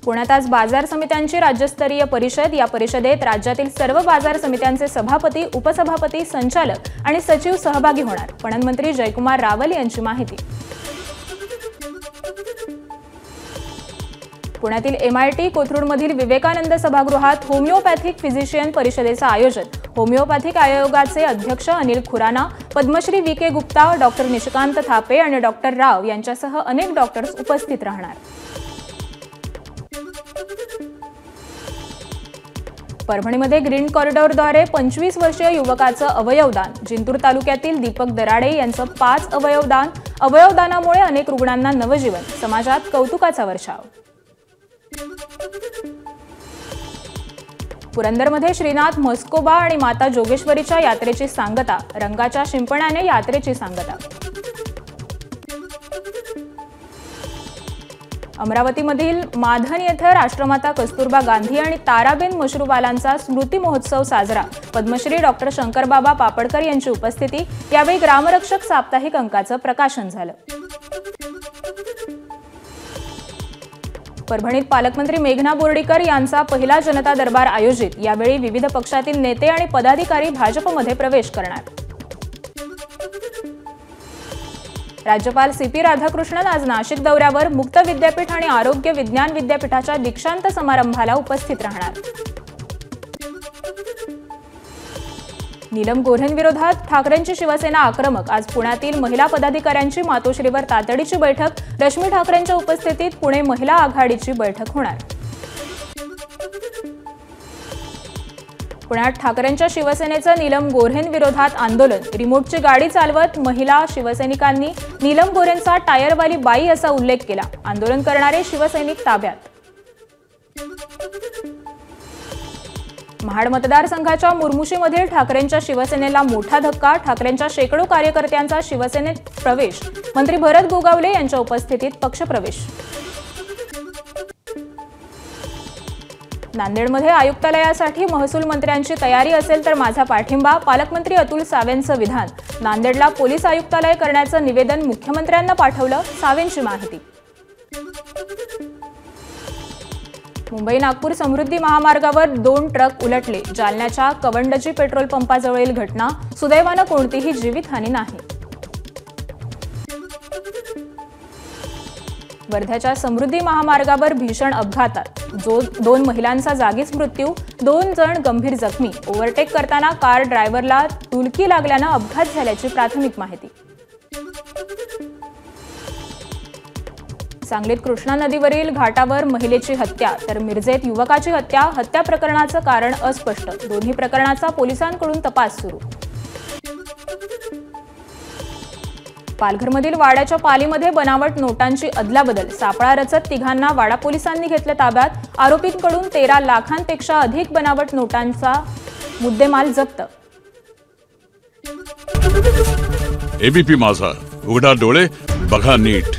पुण्यात आज बाजार समित्यांची राज्यस्तरीय परिषद। या परिषदेत राज्यातील सर्व बाजार समित्यांचे सभापती, उपसभापती, संचालक आणि सचिव सहभागी होणार। पणन मंत्री जयकुमार रावल यांची माहिती। पुण्यातील MIT कोथरूडमधील विवेकानंद सभागृहात होमिओपॅथिक फिजिशियन परिषदेचं आयोजन। होमिओपॅथिक आयोगाचे अध्यक्ष अनिल खुराना, पद्मश्री VK गुप्ता, डॉक्टर निशिकांत थापे आणि डॉक्टर राव यांच्यासह अनेक डॉक्टर्स उपस्थित राहणार। परभणीमध्ये ग्रीन कॉरिडॉरद्वारे 25 वर्षीय युवकाचं अवयवदान। जिंतूर तालुक्यातील दीपक दराडे यांचं 5 अवयवदान। अवयवदानामुळे अनेक रुग्णांना नवजीवन। समाजात कौतुकाचा वर्षाव। पुरंदरमध्ये श्रीनाथ म्हस्कोबा आणि माता जोगेश्वरीच्या यात्रेची सांगता। रंगाच्या शिंपण्याने यात्रेची सांगता। अमरावतीमधील माधन येथे राष्ट्रमाता कस्तुरबा गांधी आणि ताराबेन मशरूबालांचा स्मृती महोत्सव साजरा। पद्मश्री डॉक्टर शंकरबाबा पापडकर यांची उपस्थिती। यावेळी ग्रामरक्षक साप्ताहिक अंकाचं प्रकाशन झालं। परभणीत पालकमंत्री मेघना बोर्डीकर यांचा पहिला जनता दरबार आयोजित। यावेळी विविध पक्षातील नेते आणि पदाधिकारी भाजपमध्ये प्रवेश करणार। राज्यपाल CP राधाकृष्णन आज नाशिक दौऱ्यावर। मुक्त विद्यापीठ आणि आरोग्य विज्ञान विद्यापीठाच्या दीक्षांत समारंभाला उपस्थित राहणार। नीलम गोऱ्हेंविरोधात ठाकरेंची शिवसेना आक्रमक। आज पुण्यातील महिला पदाधिकाऱ्यांची मातोश्रीवर तातडीची बैठक। रश्मी ठाकरेंच्या उपस्थितीत पुणे महिला आघाडीची बैठक होणार। पुण्यात ठाकरेंच्या शिवसेनेचं नीलम गोऱ्हेंविरोधात आंदोलन। रिमोटची गाडी चालवत महिला शिवसैनिकांनी नीलम गोऱ्हेंचा टायरवाली बाई असा उल्लेख केला। आंदोलन करणारे शिवसैनिक ताब्यात। महाड मतदारसंघाच्या मुरमुशीमधील ठाकरेंच्या शिवसेनेला मोठा धक्का। ठाकरेंच्या शेकडो कार्यकर्त्यांचा शिवसेनेत प्रवेश। मंत्री भरत गोगावले यांच्या उपस्थितीत पक्षप्रवेश। नांदेडमध्ये आयुक्तालयासाठी महसूल मंत्र्यांची तयारी असेल तर माझा पाठिंबा। पालकमंत्री अतुल सावेंचं विधान। नांदेडला पोलीस आयुक्तालय करण्याचं निवेदन मुख्यमंत्र्यांना पाठवलं। सावेंची माहिती। मुंबई नागपूर समृद्धी महामार्गावर 2 ट्रक उलटले। जालन्याच्या कवंडजी पेट्रोल पंपाजवळील घटना। सुदैवानं कोणतीही जीवितहानी नाही। वर्ध्याच्या समृद्धी महामार्गावर भीषण अपघातात 2 महिलांचा जागीच मृत्यू। 2 जण गंभीर जखमी। ओव्हरटेक करताना कार ड्रायव्हरला डुलकी लागल्यानं अपघात झाल्याची प्राथमिक माहिती। सांगलीत कृष्णा नदीवरील घाटावर महिलेची हत्या तर मिरजेत युवकाची हत्या। हत्या प्रकरणाचं कारण अस्पष्ट। दोन्ही प्रकरणाचा पोलिसांकडून तपास सुरू। पालघरमधील वाड्याच्या पालीमध्ये बनावट नोटांची अदलाबदल। सापळा रचत तिघांना वाडा पोलिसांनी घेतलं ताब्यात। आरोपींकडून 13 लाखांपेक्षा अधिक बनावट नोटांचा मुद्देमाल जप्त। ABP माझा, उघडा डोळे बघा नीट।